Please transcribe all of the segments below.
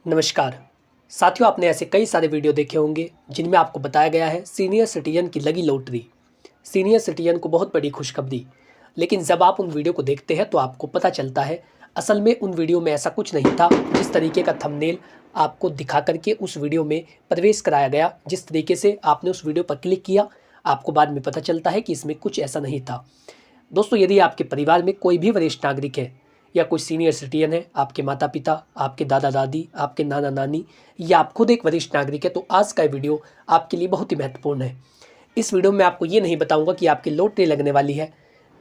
नमस्कार साथियों, आपने ऐसे कई सारे वीडियो देखे होंगे जिनमें आपको बताया गया है सीनियर सिटीजन की लगी लॉटरी, सीनियर सिटीजन को बहुत बड़ी खुशखबरी। लेकिन जब आप उन वीडियो को देखते हैं तो आपको पता चलता है असल में उन वीडियो में ऐसा कुछ नहीं था। जिस तरीके का थंबनेल आपको दिखा करके उस वीडियो में प्रवेश कराया गया, जिस तरीके से आपने उस वीडियो पर क्लिक किया, आपको बाद में पता चलता है कि इसमें कुछ ऐसा नहीं था। दोस्तों, यदि आपके परिवार में कोई भी वरिष्ठ नागरिक है या कोई सीनियर सिटीजन है, आपके माता पिता, आपके दादा दादी, आपके नाना नानी, या आप खुद एक वरिष्ठ नागरिक है, तो आज का वीडियो आपके लिए बहुत ही महत्वपूर्ण है। इस वीडियो में आपको ये नहीं बताऊंगा कि आपकी लॉटरी लगने वाली है।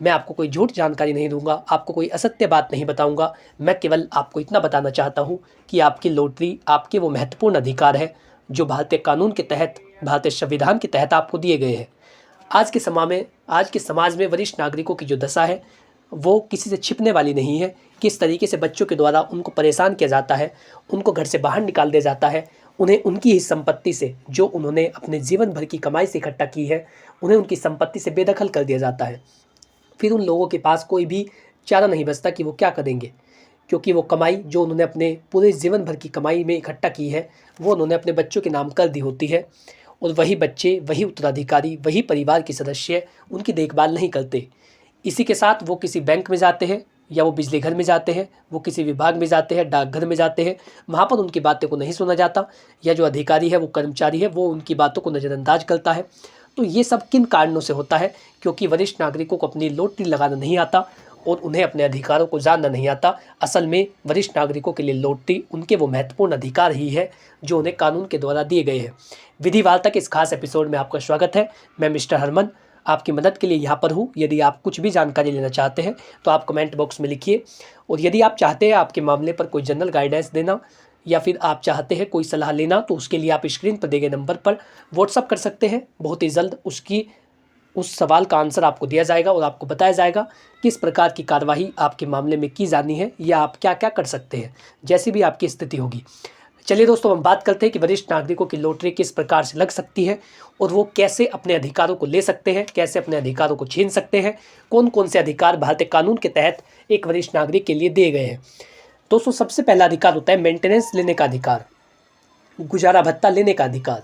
मैं आपको कोई झूठ जानकारी नहीं दूंगा, आपको कोई असत्य बात नहीं बताऊंगा। मैं केवल आपको इतना बताना चाहता हूँ कि आपकी लॉटरी आपके वो महत्वपूर्ण अधिकार है जो भारतीय कानून के तहत, भारतीय संविधान के तहत आपको दिए गए हैं। आज के समाज में वरिष्ठ नागरिकों की जो दशा है वो किसी से छिपने वाली नहीं है। किस तरीके से बच्चों के द्वारा उनको परेशान किया जाता है, उनको घर से बाहर निकाल दिया जाता है, उन्हें उनकी ही संपत्ति से, जो उन्होंने अपने जीवन भर की कमाई से इकट्ठा की है, उन्हें उनकी संपत्ति से बेदखल कर दिया जाता है। फिर उन लोगों के पास कोई भी चारा नहीं बचता कि वो क्या करेंगे, क्योंकि वो कमाई जो उन्होंने अपने पूरे जीवन भर की कमाई में इकट्ठा की है वो उन्होंने अपने बच्चों के नाम कर दी होती है। और वही बच्चे, वही उत्तराधिकारी, वही परिवार के सदस्य उनकी देखभाल नहीं करते। इसी के साथ वो किसी बैंक में जाते हैं, या वो बिजली घर में जाते हैं, वो किसी विभाग में जाते हैं, डाकघर में जाते हैं, वहाँ पर उनकी बातों को नहीं सुना जाता, या जो अधिकारी है, वो कर्मचारी है, वो उनकी बातों को नज़रअंदाज करता है। तो ये सब किन कारणों से होता है? क्योंकि वरिष्ठ नागरिकों को अपनी लॉटरी लगाना नहीं आता और उन्हें अपने अधिकारों को जानना नहीं आता। असल में वरिष्ठ नागरिकों के लिए लॉटरी उनके वो महत्वपूर्ण अधिकार ही है जो उन्हें कानून के द्वारा दिए गए हैं। विधि वार्ता के इस खास एपिसोड में आपका स्वागत है। मैं मिस्टर हरमन आपकी मदद के लिए यहाँ पर हूँ। यदि आप कुछ भी जानकारी लेना चाहते हैं तो आप कमेंट बॉक्स में लिखिए, और यदि आप चाहते हैं आपके मामले पर कोई जनरल गाइडेंस देना या फिर आप चाहते हैं कोई सलाह लेना, तो उसके लिए आप स्क्रीन पर दिए गए नंबर पर व्हाट्सअप कर सकते हैं। बहुत ही जल्द उस सवाल का आंसर आपको दिया जाएगा और आपको बताया जाएगा किस प्रकार की कार्यवाही आपके मामले में की जानी है या आप क्या क्या कर सकते हैं, जैसी भी आपकी स्थिति होगी। चलिए दोस्तों, हम बात करते हैं कि वरिष्ठ नागरिकों की लॉटरी किस प्रकार से लग सकती है और वो कैसे अपने अधिकारों को ले सकते हैं, कैसे अपने अधिकारों को छीन सकते हैं, कौन कौन से अधिकार भारतीय कानून के तहत एक वरिष्ठ नागरिक के लिए दिए गए हैं। दोस्तों, सबसे पहला अधिकार होता है मेंटेनेंस लेने का अधिकार, गुजारा भत्ता लेने का अधिकार।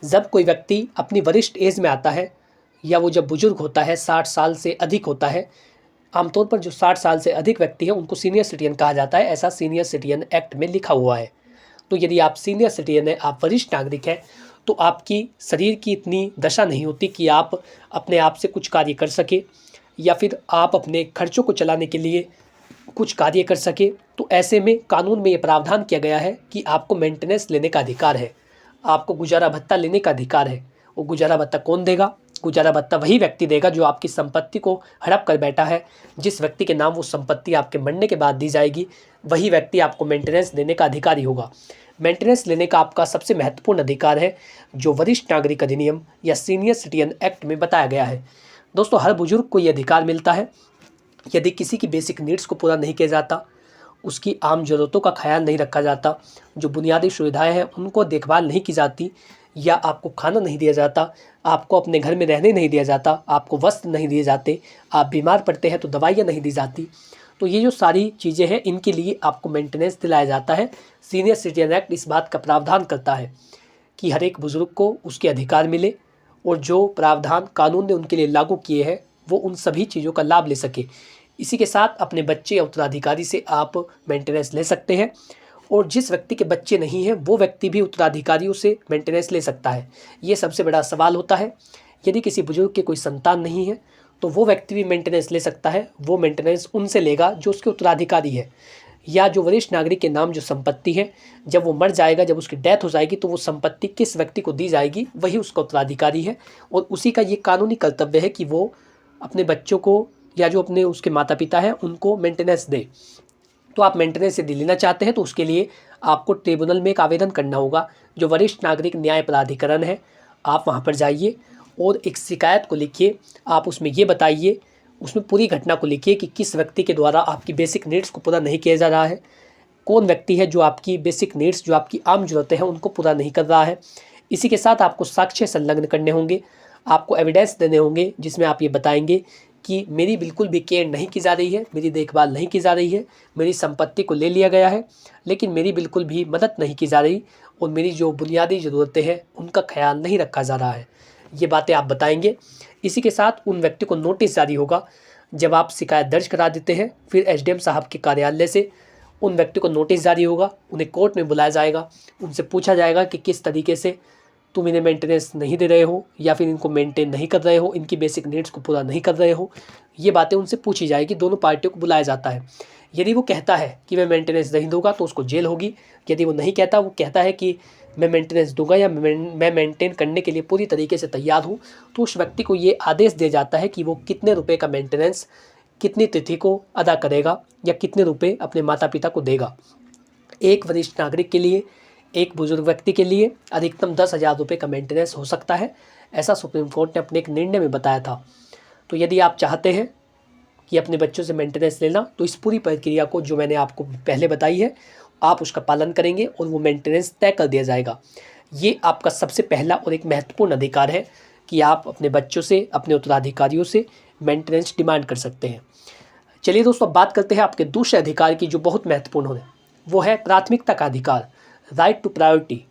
जब कोई व्यक्ति अपनी वरिष्ठ एज में आता है या वो जब बुजुर्ग होता है, 60 साल से अधिक होता है, आमतौर पर जो 60 साल से अधिक व्यक्ति है उनको सीनियर सिटीजन कहा जाता है, ऐसा सीनियर सिटीजन एक्ट में लिखा हुआ है। तो यदि आप सीनियर सिटीजन हैं, आप वरिष्ठ नागरिक हैं, तो आपकी शरीर की इतनी दशा नहीं होती कि आप अपने आप से कुछ कार्य कर सके या फिर आप अपने खर्चों को चलाने के लिए कुछ कार्य कर सके। तो ऐसे में कानून में ये प्रावधान किया गया है कि आपको मेंटेनेंस लेने का अधिकार है, आपको गुजारा भत्ता लेने का अधिकार है। वो गुजारा भत्ता कौन देगा? गुजारा भत्ता वही व्यक्ति देगा जो आपकी संपत्ति को हड़प कर बैठा है। जिस व्यक्ति के नाम वो संपत्ति आपके मरने के बाद दी जाएगी, वही व्यक्ति आपको मेंटेनेंस देने का अधिकारी होगा। मेंटेनेंस लेने का आपका सबसे महत्वपूर्ण अधिकार है जो वरिष्ठ नागरिक अधिनियम या सीनियर सिटीजन एक्ट में बताया गया है। दोस्तों, हर बुजुर्ग को ये अधिकार मिलता है। यदि किसी की बेसिक नीड्स को पूरा नहीं किया जाता, उसकी आम ज़रूरतों का ख्याल नहीं रखा जाता, जो बुनियादी सुविधाएं हैं उनको देखभाल नहीं की जाती, या आपको खाना नहीं दिया जाता, आपको अपने घर में रहने नहीं दिया जाता, आपको वस्त्र नहीं दिए जाते, आप बीमार पड़ते हैं तो दवाइयाँ नहीं दी जाती, तो ये जो सारी चीज़ें हैं इनके लिए आपको मेंटेनेंस दिलाया जाता है। सीनियर सिटीजन एक्ट इस बात का प्रावधान करता है कि हर एक बुज़ुर्ग को उसके अधिकार मिले और जो प्रावधान कानून ने उनके लिए लागू किए हैं वो उन सभी चीज़ों का लाभ ले सके। इसी के साथ अपने बच्चे या उत्तराधिकारी से आप मेंटेनेंस ले सकते हैं, और जिस व्यक्ति के बच्चे नहीं हैं वो व्यक्ति भी उत्तराधिकारियों से मेंटेनेंस ले सकता है। ये सबसे बड़ा सवाल होता है। यदि किसी बुजुर्ग के कोई संतान नहीं है तो वो व्यक्ति भी मेंटेनेंस ले सकता है। वो मेंटेनेंस उनसे लेगा जो उसके उत्तराधिकारी है, या जो वरिष्ठ नागरिक के नाम जो संपत्ति है, जब वो मर जाएगा, जब उसकी डेथ हो जाएगी, तो वो संपत्ति किस व्यक्ति को दी जाएगी वही उसका उत्तराधिकारी है। और उसी का ये कानूनी कर्तव्य है कि वो अपने बच्चों को या जो अपने उसके माता पिता हैं उनको मेंटेनेंस दे। तो आप मेंटेनेंस यदि लेना चाहते हैं तो उसके लिए आपको ट्रिब्यूनल में एक आवेदन करना होगा, जो वरिष्ठ नागरिक न्याय प्राधिकरण है। आप वहाँ पर जाइए और एक शिकायत को लिखिए। आप उसमें ये बताइए, उसमें पूरी घटना को लिखिए कि किस व्यक्ति के द्वारा आपकी बेसिक नीड्स को पूरा नहीं किया जा रहा है, कौन व्यक्ति है जो आपकी बेसिक नीड्स, जो आपकी आम ज़रूरतें हैं उनको पूरा नहीं कर रहा है। इसी के साथ आपको साक्ष्य संलग्न करने होंगे, आपको एविडेंस देने होंगे जिसमें आप ये बताएंगे कि मेरी बिल्कुल भी केयर नहीं की जा रही है, मेरी देखभाल नहीं की जा रही है, मेरी संपत्ति को ले लिया गया है, लेकिन मेरी बिल्कुल भी मदद नहीं की जा रही और मेरी जो बुनियादी ज़रूरतें हैं उनका ख्याल नहीं रखा जा रहा है। ये बातें आप बताएंगे। इसी के साथ उन व्यक्ति को नोटिस जारी होगा। जब आप शिकायत दर्ज करा देते हैं, फिर एसडीएम साहब के कार्यालय से उन व्यक्ति को नोटिस जारी होगा, उन्हें कोर्ट में बुलाया जाएगा, उनसे पूछा जाएगा कि किस तरीके से तुम इन्हें मेंटेनेंस नहीं दे रहे हो या फिर इनको मेंटेन नहीं कर रहे हो, इनकी बेसिक नीड्स को पूरा नहीं कर रहे हो। ये बातें उनसे पूछी जाएगी। दोनों पार्टियों को बुलाया जाता है। यदि वो कहता है कि मैं मेंटेनेंस नहीं दूंगा तो उसको जेल होगी। यदि वो नहीं कहता, वो कहता है कि मैं मेंटेनेंस दूंगा या मैं मेंटेन करने के लिए पूरी तरीके से तैयार हूँ, तो उस व्यक्ति को ये आदेश दिया जाता है कि वो कितने रुपए का मेंटेनेंस कितनी तिथि को अदा करेगा या कितने रुपए अपने माता पिता को देगा। एक वरिष्ठ नागरिक के लिए, एक बुजुर्ग व्यक्ति के लिए अधिकतम 10,000 रुपये का मेंटेनेंस हो सकता है, ऐसा सुप्रीम कोर्ट ने अपने एक निर्णय में बताया था। तो यदि आप चाहते हैं कि अपने बच्चों से मेंटेनेंस लेना, तो इस पूरी प्रक्रिया को जो मैंने आपको पहले बताई है, आप उसका पालन करेंगे और वो मेंटेनेंस तय कर दिया जाएगा। ये आपका सबसे पहला और एक महत्वपूर्ण अधिकार है कि आप अपने बच्चों से, अपने उत्तराधिकारियों से मेंटेनेंस डिमांड कर सकते हैं। चलिए दोस्तों, अब बात करते हैं आपके दूसरे अधिकार की जो बहुत महत्वपूर्ण है। वो है प्राथमिकता का अधिकार, राइट टू प्रायोरिटी।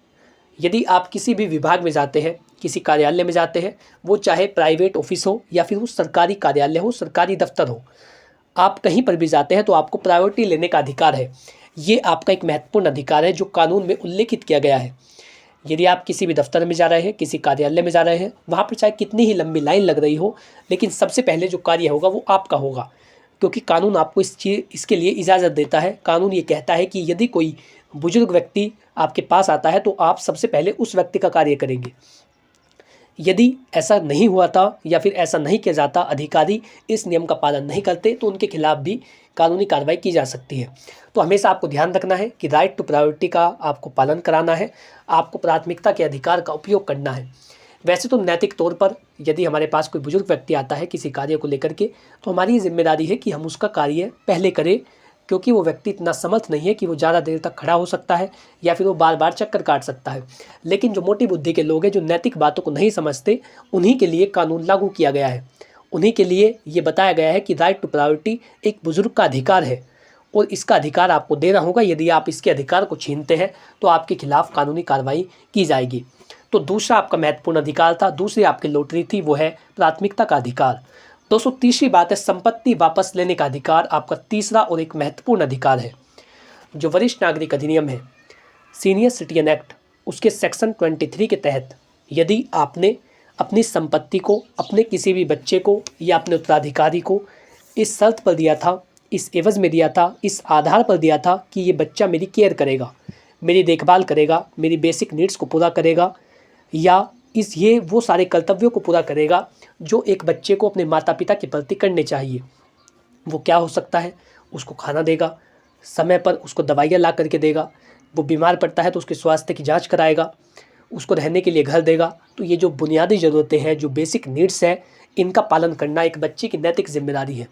यदि आप किसी भी विभाग में जाते हैं, किसी कार्यालय में जाते हैं, वो चाहे प्राइवेट ऑफिस हो या फिर वो सरकारी कार्यालय हो, सरकारी दफ्तर हो, आप कहीं पर भी जाते हैं तो आपको प्रायोरिटी लेने का अधिकार है। ये आपका एक महत्वपूर्ण अधिकार है जो कानून में उल्लेखित किया गया है। यदि आप किसी भी दफ्तर में जा रहे हैं, किसी कार्यालय में जा रहे हैं, वहाँ पर चाहे कितनी ही लंबी लाइन लग रही हो, लेकिन सबसे पहले जो कार्य होगा वो आपका होगा, क्योंकि कानून आपको इसके लिए इजाज़त देता है। कानून ये कहता है कि यदि कोई बुजुर्ग व्यक्ति आपके पास आता है तो आप सबसे पहले उस व्यक्ति का कार्य करेंगे। यदि ऐसा नहीं हुआ था या फिर ऐसा नहीं किया जाता, अधिकारी इस नियम का पालन नहीं करते, तो उनके खिलाफ भी कानूनी कार्रवाई की जा सकती है। तो हमेशा आपको ध्यान रखना है कि राइट टू प्रायोरिटी का आपको पालन कराना है, आपको प्राथमिकता के अधिकार का उपयोग करना है। वैसे तो नैतिक तौर पर यदि हमारे पास कोई बुजुर्ग व्यक्ति आता है किसी कार्य को लेकर के, तो हमारी ये जिम्मेदारी है कि हम उसका कार्य पहले करें, क्योंकि वो व्यक्ति इतना समर्थ नहीं है कि वो ज़्यादा देर तक खड़ा हो सकता है या फिर वो बार बार चक्कर काट सकता है। लेकिन जो मोटी बुद्धि के लोग हैं, जो नैतिक बातों को नहीं समझते, उन्हीं के लिए कानून लागू किया गया है। उन्हीं के लिए ये बताया गया है कि राइट टू प्रायोरिटी एक बुजुर्ग का अधिकार है और इसका अधिकार आपको देना होगा। यदि आप इसके अधिकार को छीनते हैं तो आपके खिलाफ कानूनी कार्रवाई की जाएगी। तो दूसरा आपका महत्वपूर्ण अधिकार था, दूसरी आपकी लॉटरी थी, वो है प्राथमिकता का अधिकार। दोस्तों, तीसरी बात है संपत्ति वापस लेने का अधिकार। आपका तीसरा और एक महत्वपूर्ण अधिकार है जो वरिष्ठ नागरिक अधिनियम है, सीनियर सिटीजन एक्ट, उसके सेक्शन 23 के तहत यदि आपने अपनी संपत्ति को अपने किसी भी बच्चे को या अपने उत्तराधिकारी को इस शर्त पर दिया था, इस एवज में दिया था, इस आधार पर दिया था कि ये बच्चा मेरी केयर करेगा, मेरी देखभाल करेगा, मेरी बेसिक नीड्स को पूरा करेगा, या ये वो सारे कर्तव्यों को पूरा करेगा जो एक बच्चे को अपने माता पिता के प्रति करने चाहिए। वो क्या हो सकता है? उसको खाना देगा, समय पर उसको दवाइयाँ ला करके देगा, वो बीमार पड़ता है तो उसके स्वास्थ्य की जांच कराएगा, उसको रहने के लिए घर देगा। तो ये जो बुनियादी ज़रूरतें हैं, जो बेसिक नीड्स हैं, इनका पालन करना एक बच्चे की नैतिक जिम्मेदारी है।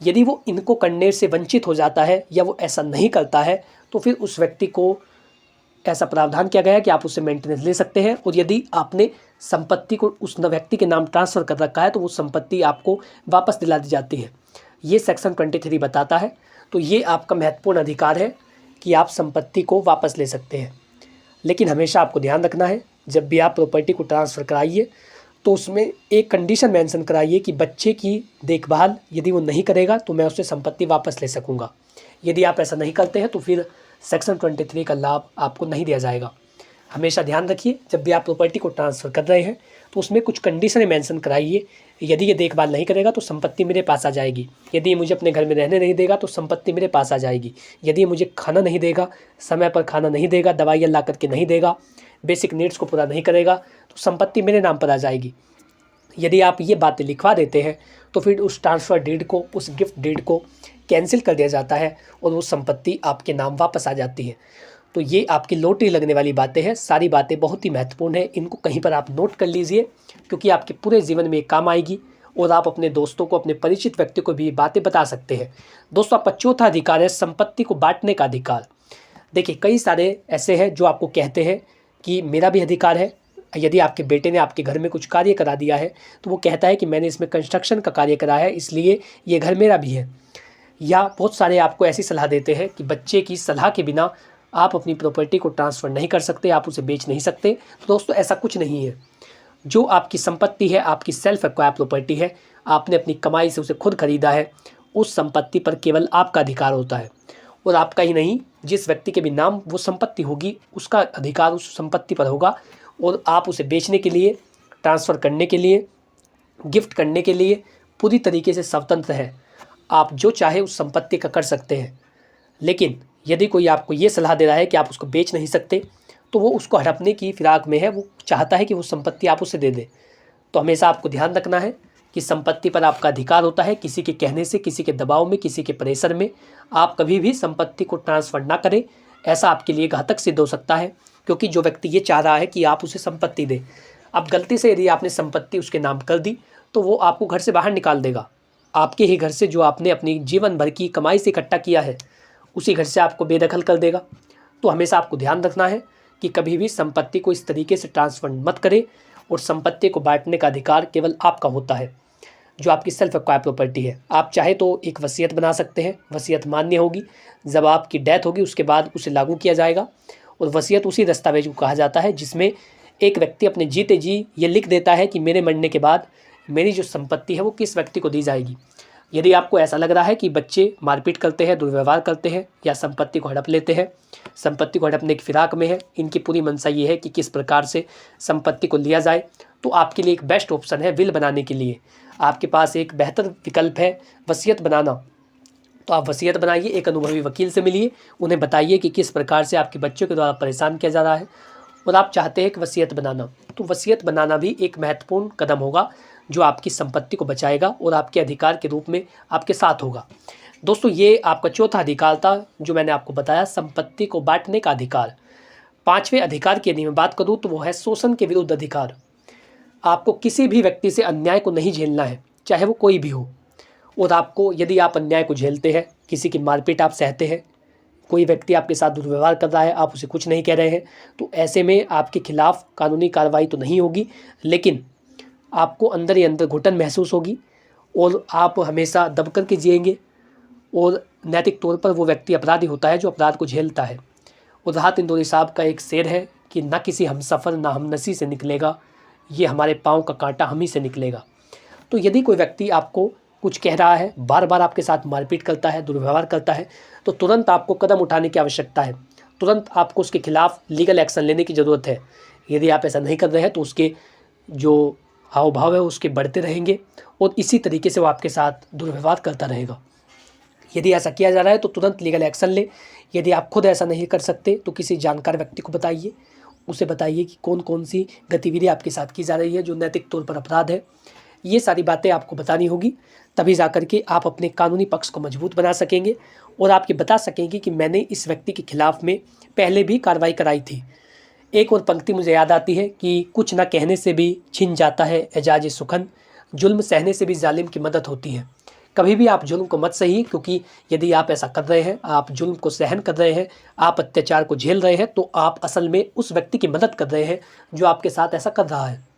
यदि वो इनको करने से वंचित हो जाता है या वो ऐसा नहीं करता है, तो फिर उस व्यक्ति को ऐसा प्रावधान किया गया है कि आप उससे मेंटेनेंस ले सकते हैं, और यदि आपने संपत्ति को उस व्यक्ति के नाम ट्रांसफ़र कर रखा है तो वो संपत्ति आपको वापस दिला दी जाती है। ये सेक्शन 23 बताता है। तो ये आपका महत्वपूर्ण अधिकार है कि आप संपत्ति को वापस ले सकते हैं। लेकिन हमेशा आपको ध्यान रखना है, जब भी आप प्रॉपर्टी को ट्रांसफ़र कराइए तो उसमें एक कंडीशन मेंशन कराइए कि बच्चे की देखभाल यदि वो नहीं करेगा तो मैं उससे संपत्ति वापस ले सकूँगा। यदि आप ऐसा नहीं करते हैं तो फिर सेक्शन 23 का लाभ आपको नहीं दिया जाएगा। हमेशा ध्यान रखिए, जब भी आप प्रॉपर्टी को ट्रांसफ़र कर रहे हैं तो उसमें कुछ कंडीशनें मेंशन कराइए। यदि ये देखभाल नहीं करेगा तो संपत्ति मेरे पास आ जाएगी, यदि ये मुझे अपने घर में रहने नहीं देगा तो संपत्ति मेरे पास आ जाएगी, यदि ये मुझे खाना नहीं देगा, समय पर खाना नहीं देगा, दवाइयाँ ला करके नहीं देगा, बेसिक नीड्स को पूरा नहीं करेगा, तो संपत्ति मेरे नाम पर आ जाएगी। यदि आप ये बातें लिखवा देते हैं तो फिर उस ट्रांसफ़र डीड को, उस गिफ्ट डीड को कैंसिल कर दिया जाता है और वो संपत्ति आपके नाम वापस आ जाती है। तो ये आपकी लॉटरी लगने वाली बातें हैं। सारी बातें बहुत ही महत्वपूर्ण हैं, इनको कहीं पर आप नोट कर लीजिए, क्योंकि आपके पूरे जीवन में काम आएगी और आप अपने दोस्तों को, अपने परिचित व्यक्ति को भी बातें बता सकते हैं। दोस्तों, आपका चौथा अधिकार है संपत्ति को बांटने का अधिकार। देखिए, कई सारे ऐसे हैं जो आपको कहते हैं कि मेरा भी अधिकार है, यदि आपके बेटे ने आपके घर में कुछ कार्य करा दिया है तो वो कहता है कि मैंने इसमें कंस्ट्रक्शन का कार्य करा है, इसलिए ये घर मेरा भी है। या बहुत सारे आपको ऐसी सलाह देते हैं कि बच्चे की सलाह के बिना आप अपनी प्रॉपर्टी को ट्रांसफ़र नहीं कर सकते, आप उसे बेच नहीं सकते। तो दोस्तों ऐसा कुछ नहीं है। जो आपकी संपत्ति है, आपकी सेल्फ एक्वायर्ड प्रॉपर्टी है, आपने अपनी कमाई से उसे खुद खरीदा है, उस संपत्ति पर केवल आपका अधिकार होता है और आपका ही नहीं, जिस व्यक्ति के भी नाम वो संपत्ति होगी उसका अधिकार उस संपत्ति पर होगा। और आप उसे बेचने के लिए, ट्रांसफ़र करने के लिए, गिफ्ट करने के लिए पूरी तरीके से स्वतंत्र है। आप जो चाहे उस संपत्ति का कर सकते हैं। लेकिन यदि कोई आपको ये सलाह दे रहा है कि आप उसको बेच नहीं सकते, तो वो उसको हड़पने की फिराक में है, वो चाहता है कि वो संपत्ति आप उसे दे दें। तो हमेशा आपको ध्यान रखना है कि संपत्ति पर आपका अधिकार होता है। किसी के कहने से, किसी के दबाव में, किसी के प्रेशर में आप कभी भी संपत्ति को ट्रांसफ़र ना करें। ऐसा आपके लिए घातक सिद्ध हो सकता है, क्योंकि जो व्यक्ति ये चाह रहा है कि आप उसे संपत्ति दें, अब गलती से यदि आपने संपत्ति उसके नाम कर दी तो वो आपको घर से बाहर निकाल देगा। आपके ही घर से, जो आपने अपनी जीवन भर की कमाई से इकट्ठा किया है, उसी घर से आपको बेदखल कर देगा। तो हमेशा आपको ध्यान रखना है कि कभी भी संपत्ति को इस तरीके से ट्रांसफ़र मत करें और संपत्ति को बांटने का अधिकार केवल आपका होता है, जो आपकी सेल्फ एक्वायर्ड प्रॉपर्टी है। आप चाहे तो एक वसीयत बना सकते हैं, वसीयत मान्य होगी, जब आपकी डेथ होगी उसके बाद उसे लागू किया जाएगा। और वसीयत उसी दस्तावेज को कहा जाता है जिसमें एक व्यक्ति अपने जीते जी ये लिख देता है कि मेरे मरने के बाद मेरी जो संपत्ति है वो किस व्यक्ति को दी जाएगी। यदि आपको ऐसा लग रहा है कि बच्चे मारपीट करते हैं, दुर्व्यवहार करते हैं या संपत्ति को हड़प लेते हैं, संपत्ति को हड़पने की फिराक में है, इनकी पूरी मंशा ये है कि किस प्रकार से संपत्ति को लिया जाए, तो आपके लिए एक बेस्ट ऑप्शन है विल बनाने के लिए। आपके पास एक बेहतर विकल्प है वसीयत बनाना। तो आप वसीयत बनाइए, एक अनुभवी वकील से मिलिए, उन्हें बताइए कि किस प्रकार से आपके बच्चों के द्वारा परेशान किया जा रहा है और आप चाहते हैं कि वसीयत बनाना। तो वसीयत बनाना भी एक महत्वपूर्ण कदम होगा जो आपकी संपत्ति को बचाएगा और आपके अधिकार के रूप में आपके साथ होगा। दोस्तों ये आपका चौथा अधिकार था जो मैंने आपको बताया, संपत्ति को बांटने का अधिकार। पांचवें अधिकार की यदि मैं बात करूं तो वो है शोषण के विरुद्ध अधिकार। आपको किसी भी व्यक्ति से अन्याय को नहीं झेलना है, चाहे वो कोई भी हो। और आपको, यदि आप अन्याय को झेलते हैं, किसी की मारपीट आप सहते हैं, कोई व्यक्ति आपके साथ दुर्व्यवहार कर रहा है, आप उसे कुछ नहीं कह रहे हैं, तो ऐसे में आपके खिलाफ कानूनी कार्रवाई तो नहीं होगी, लेकिन आपको अंदर ही अंदर घुटन महसूस होगी और आप हमेशा दब कर के जिएंगे। और नैतिक तौर पर वो व्यक्ति अपराधी होता है जो अपराध को झेलता है। और राहत इंदौरी साहब का एक शेर है कि न किसी हमसफ़र ना हमनसी से निकलेगा, ये हमारे पाँव का कांटा हम ही से निकलेगा। तो यदि कोई व्यक्ति आपको कुछ कह रहा है, बार बार आपके साथ मारपीट करता है, दुर्व्यवहार करता है, तो तुरंत आपको कदम उठाने की आवश्यकता है। तुरंत आपको उसके खिलाफ लीगल एक्शन लेने की ज़रूरत है। यदि आप ऐसा नहीं कर रहे हैं तो उसके जो हाव भाव है उसके बढ़ते रहेंगे और इसी तरीके से वो आपके साथ दुर्व्यवहार करता रहेगा। यदि ऐसा किया जा रहा है तो तुरंत लीगल एक्शन ले। यदि आप खुद ऐसा नहीं कर सकते तो किसी जानकार व्यक्ति को बताइए, उसे बताइए कि कौन कौन सी गतिविधि आपके साथ की जा रही है जो नैतिक तौर पर अपराध है। ये सारी बातें आपको बतानी होगी, तभी जा कर के आप अपने कानूनी पक्ष को मजबूत बना सकेंगे और आप ये बता सकेंगे कि मैंने इस व्यक्ति के खिलाफ में पहले भी कार्रवाई कराई थी। एक और पंक्ति मुझे याद आती है कि कुछ ना कहने से भी छिन जाता है एजाज सुखन, जुल्म सहने से भी जालिम की मदद होती है। कभी भी आप जुल्म को मत सहिए, क्योंकि यदि आप ऐसा कर रहे हैं, आप जुल्म को सहन कर रहे हैं, आप अत्याचार को झेल रहे हैं, तो आप असल में उस व्यक्ति की मदद कर रहे हैं जो आपके साथ ऐसा कर रहा है।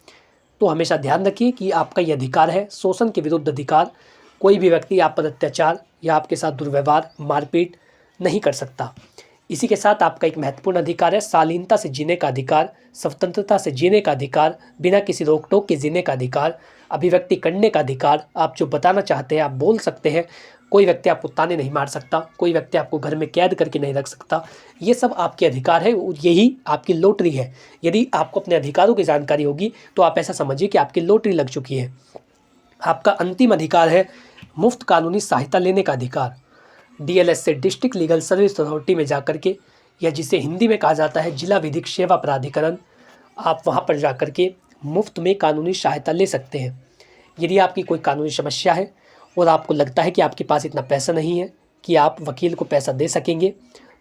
तो हमेशा ध्यान रखिए कि आपका ये अधिकार है, शोषण के विरुद्ध अधिकार। कोई भी व्यक्ति आप पर अत्याचार या आपके साथ दुर्व्यवहार, मारपीट नहीं कर सकता। इसी के साथ आपका एक महत्वपूर्ण अधिकार है शालीनता से जीने का अधिकार, स्वतंत्रता से जीने का अधिकार, बिना किसी रोक टोक के जीने का अधिकार, अभिव्यक्ति करने का अधिकार। आप जो बताना चाहते हैं आप बोल सकते हैं। कोई व्यक्ति आपको ताने नहीं मार सकता, कोई व्यक्ति आपको घर में कैद करके नहीं रख सकता। ये सब आपके अधिकार है, यही आपकी लॉटरी है। यदि आपको अपने अधिकारों की जानकारी होगी तो आप ऐसा समझिए कि आपकी लॉटरी लग चुकी है। आपका अंतिम अधिकार है मुफ्त कानूनी सहायता लेने का अधिकार। DLS से डिस्ट्रिक्ट लीगल सर्विस अथॉरिटी में जाकर के, या जिसे हिंदी में कहा जाता है जिला विधिक सेवा प्राधिकरण, आप वहां पर जाकर के मुफ्त में कानूनी सहायता ले सकते हैं। यदि आपकी कोई कानूनी समस्या है और आपको लगता है कि आपके पास इतना पैसा नहीं है कि आप वकील को पैसा दे सकेंगे,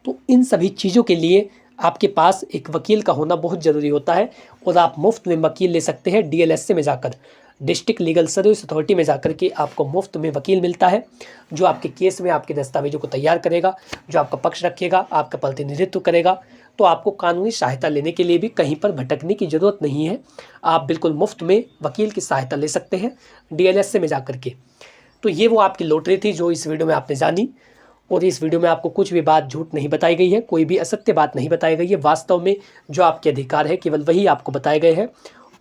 तो इन सभी चीज़ों के लिए आपके पास एक वकील का होना बहुत ज़रूरी होता है और आप मुफ्त में वकील ले सकते हैं। DLS में जाकर, डिस्ट्रिक्ट लीगल सर्विस अथॉरिटी में जाकर के आपको मुफ्त में वकील मिलता है जो आपके केस में आपके दस्तावेजों को तैयार करेगा, जो आपका पक्ष रखेगा, आपका प्रतिनिधित्व करेगा, तो आपको कानूनी सहायता लेने के लिए भी कहीं पर भटकने की ज़रूरत नहीं है। आप बिल्कुल मुफ्त में वकील की सहायता ले सकते हैं DLSA में जा कर के। तो ये वो आपकी लॉटरी थी जो इस वीडियो में आपने जानी, और इस वीडियो में आपको कुछ भी बात झूठ नहीं बताई गई है, कोई भी असत्य बात नहीं बताई गई है। वास्तव में जो आपके अधिकार है केवल वही आपको बताए गए हैं,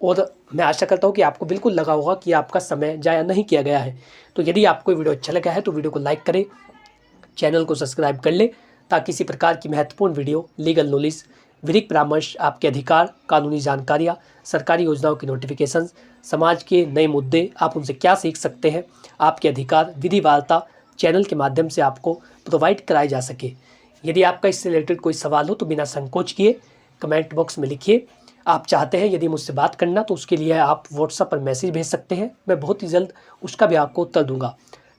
और मैं आशा करता हूँ कि आपको बिल्कुल लगा होगा कि आपका समय जाया नहीं किया गया है। तो यदि आपको वीडियो अच्छा लगा है तो वीडियो को लाइक करें, चैनल को सब्सक्राइब कर ले, ताकि इसी प्रकार की महत्वपूर्ण वीडियो, लीगल नॉलेज, विधिक परामर्श, आपके अधिकार, कानूनी जानकारियाँ, सरकारी योजनाओं की नोटिफिकेशन, समाज के नए मुद्दे, आप उनसे क्या सीख सकते हैं, आपके अधिकार, विधि वार्ता चैनल के माध्यम से आपको प्रोवाइड कराए जा सके। यदि आपका इससे रिलेटेड कोई सवाल हो तो बिना संकोच किए कमेंट बॉक्स में लिखिए। आप चाहते हैं यदि मुझसे बात करना तो उसके लिए आप व्हाट्सएप पर मैसेज भेज सकते हैं, मैं बहुत ही जल्द उसका भी आपको उत्तर दूंगा।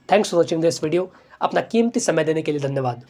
Thanks for watching this video. अपना कीमती समय देने के लिए धन्यवाद।